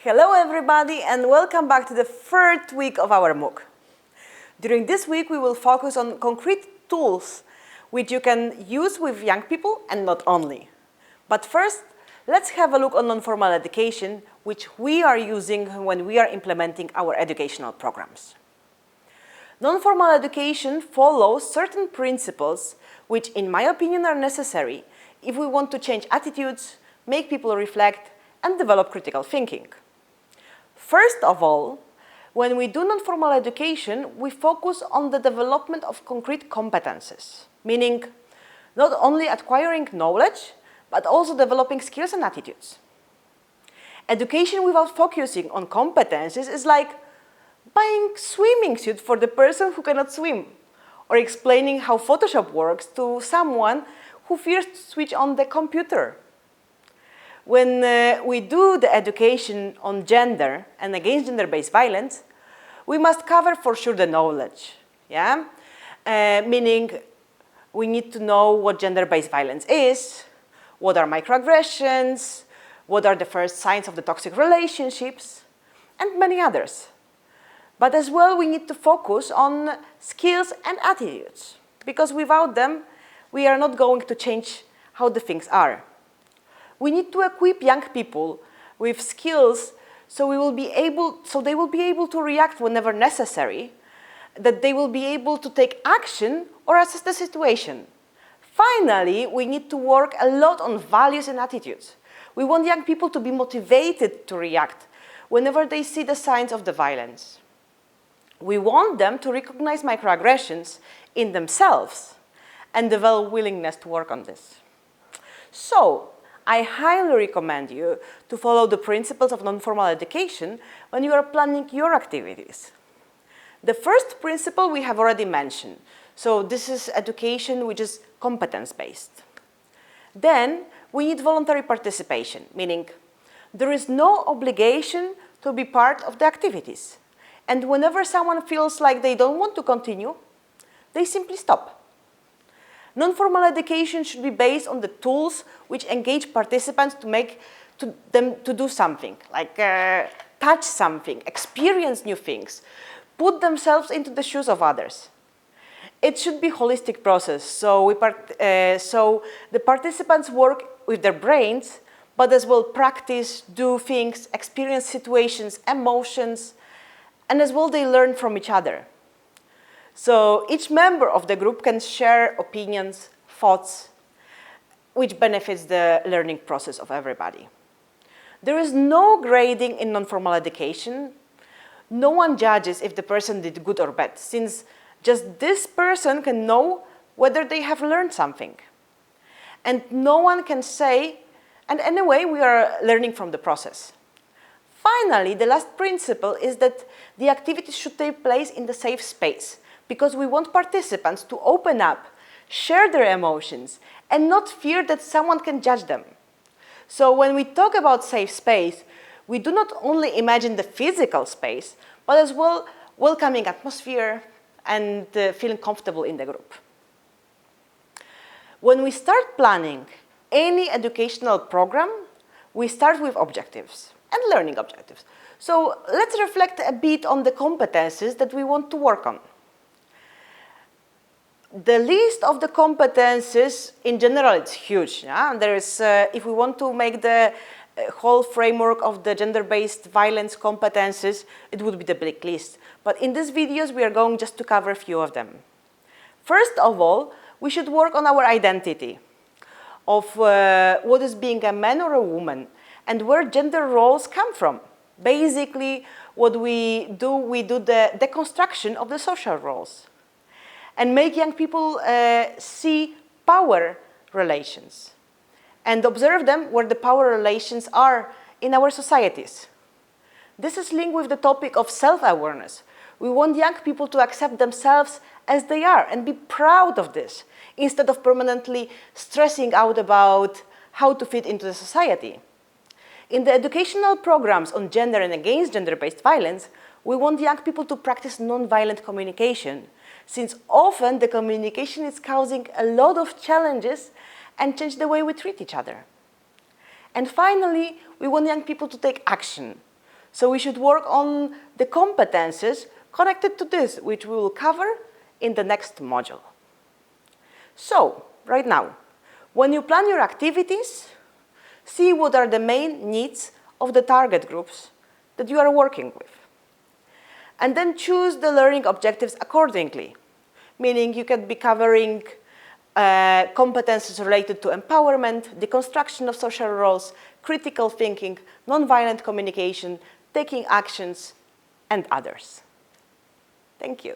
Hello everybody and welcome back to the third week of our MOOC. During this week we will focus on concrete tools which you can use with young people and not only. But first, let's have a look on non-formal education, which we are using when we are implementing our educational programs. Non-formal education follows certain principles which, in my opinion, are necessary if we want to change attitudes, make people reflect, and develop critical thinking. First of all, when we do non-formal education, we focus on the development of concrete competences, meaning not only acquiring knowledge, but also developing skills and attitudes. Education without focusing on competences is like buying swimming suit for the person who cannot swim, or explaining how Photoshop works to someone who fears to switch on the computer. When we do the education on gender and against gender-based violence, we must cover for sure the knowledge, yeah? Meaning we need to know what gender-based violence is, what are microaggressions, what are the first signs of the toxic relationships, and many others. But as well, we need to focus on skills and attitudes, because without them, we are not going to change how the things are. We need to equip young people with skills so they will be able to react whenever necessary, that they will be able to take action or assess the situation. Finally, we need to work a lot on values and attitudes. We want young people to be motivated to react whenever they see the signs of the violence. We want them to recognize microaggressions in themselves and develop willingness to work on this. So, I highly recommend you to follow the principles of non-formal education when you are planning your activities. The first principle we have already mentioned. So this is education which is competence-based. Then we need voluntary participation, meaning there is no obligation to be part of the activities. And whenever someone feels like they don't want to continue, they simply stop. Non-formal education should be based on the tools which engage participants to do something, like touch something, experience new things, put themselves into the shoes of others. It should be a holistic process, so the participants work with their brains, but as well practice, do things, experience situations, emotions, and as well they learn from each other. So each member of the group can share opinions, thoughts, which benefits the learning process of everybody. There is no grading in non-formal education. No one judges if the person did good or bad, since just this person can know whether they have learned something. And no one can say, and anyway, we are learning from the process. Finally, the last principle is that the activities should take place in the safe space, because we want participants to open up, share their emotions, and not fear that someone can judge them. So when we talk about safe space, we do not only imagine the physical space, but as well welcoming atmosphere and feeling comfortable in the group. When we start planning any educational program, we start with objectives and learning objectives. So let's reflect a bit on the competences that we want to work on. The list of the competences, in general, it's huge. Yeah? There is, if we want to make the whole framework of the gender-based violence competences, it would be the big list. But in these videos, we are going just to cover a few of them. First of all, we should work on our identity of what is being a man or a woman and where gender roles come from. Basically, what we do the deconstruction of the social roles and make young people see power relations and observe them where the power relations are in our societies. This is linked with the topic of self-awareness. We want young people to accept themselves as they are and be proud of this, instead of permanently stressing out about how to fit into the society. In the educational programs on gender and against gender-based violence, we want young people to practice non-violent communication, since often the communication is causing a lot of challenges and change the way we treat each other. And finally, we want young people to take action, So we should work on the competences connected to this, which we will cover in the next module. So, right now, when you plan your activities, see what are the main needs of the target groups that you are working with. And then choose the learning objectives accordingly, meaning you can be covering competences related to empowerment, deconstruction of social roles, critical thinking, nonviolent communication, taking actions, and others. Thank you.